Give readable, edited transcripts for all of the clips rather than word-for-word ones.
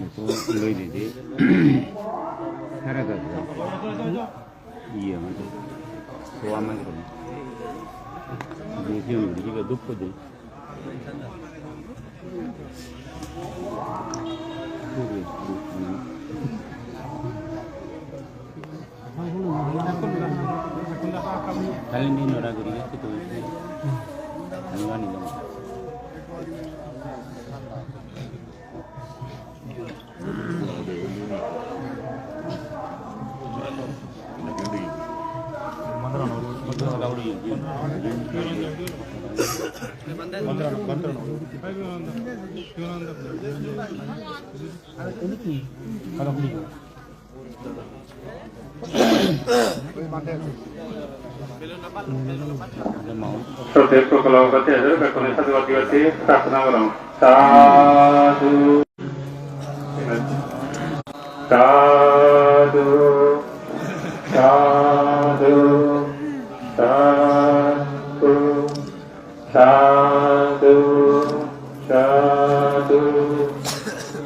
itu loy di harga iya macam suama gitu dia yang juga dupa deh kalian ini orang gurih itu kalian ini Protesto kalau kata ada kalau satu waktu tak pernah orang satu satu satu satu satu satu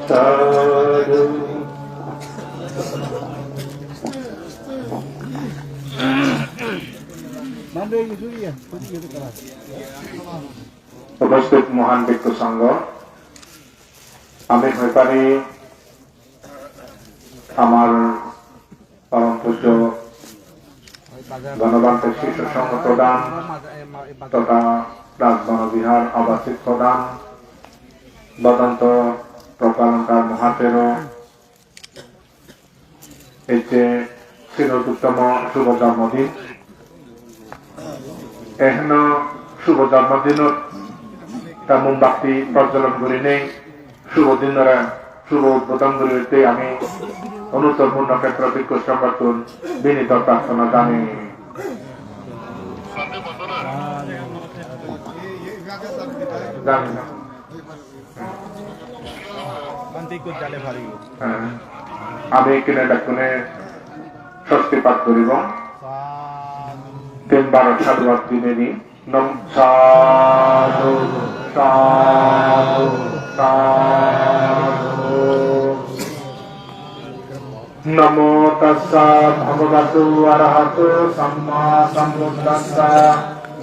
satu উপস্থিত মহান ব্যক্তি সংঘ আমি হয়ে পারি আমার পরম পূজ্য গণতান্ত্রিক শীর্ষ সংঘ প্রধান তথা রাজবনবিহার আবাসিক প্রধান বদন্ত প্রকালঙ্কার মহাতের এই যে চিরোত্তম শুভ জন্মদিন এহেন শুভ জন্মদিনত তেমন বাকি প্রজ্বলন করি নেই শুভ দিনরা শুভ উদ্বোধন করিতে আমি অনুত্তর পূর্ণ ক্ষেত্র বিজ্ঞ সংগঠন বিনীত প্রার্থনা জানি আমি কিনে ডাকুনে স্বস্তি পাঠ করিব তিনবার সাধুবাদ দিনেনি সাধু সাধু সাধু নমো তাস্সা ভগবতু অরহতু সম্মা সম্বুদ্ধাস্সা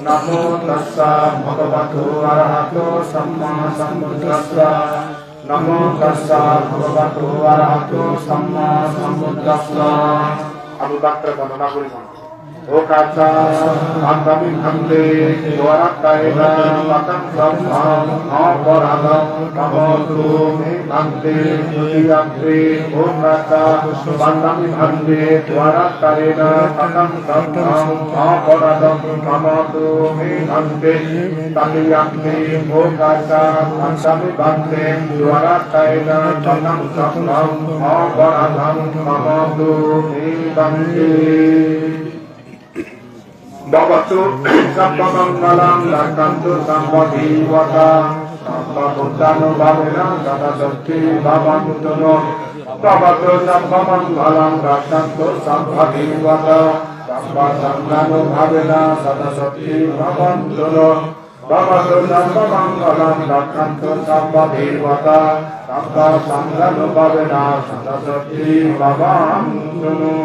নমো তাস্সা ভগবতু অরহতু সম্মা সম্বুদ্ধাস্সা নমো তাস্সা ভগবতু অরহতু সম্মা সম্বুদ্ধাস্সা আমি বাক্য বর্ণনা করিব O kata antami hamde suara kaida matang samham aparadam kamotu hamde yamde O kata antami hamde suara kaida matang samham aparadam kamotu hamde tami yamde O kata antami hamde suara kaida matang samham aparadam kamotu hamde Bhavatu Sampamangalam Lakantu Sampadiwata Sampabuddhano Bhavena Sadasati Bhavantuno Bhavatu Sampamangalam Lakantu Sampadiwata Sampasangano Bhavena Sadasati Bhavantuno Bhavatu Sampamangalam Lakantu Sampadiwata Sampasangano Bhavena Sadasati Bhavantuno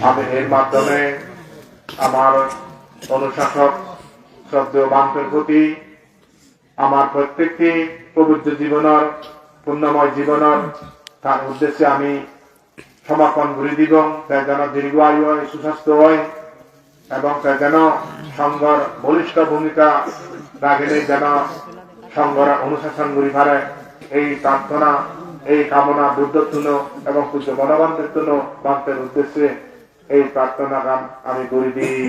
আমি এর মাধ্যমে আমার অনুশাসক শ্রদ্ধেয় বান্তের প্রতি আমার প্রত্যেকটি পবিত্র জীবনের পুণ্যময় জীবনের তার উদ্দেশ্যে আমি সমর্পণ করে দিব তাই যেন দীর্ঘ আয়ু হয় সুস্বাস্থ্য হয় এবং তাই যেন সংঘর বলিষ্ঠ ভূমিকা রাখলে যেন সংঘর অনুশাসন করি পারে এই প্রার্থনা এই কামনা বুদ্ধত্ব এবং পূজ্য মনোবান্তের বান্তের উদ্দেশ্যে এই প্রার্থনা গান আমি করি দিই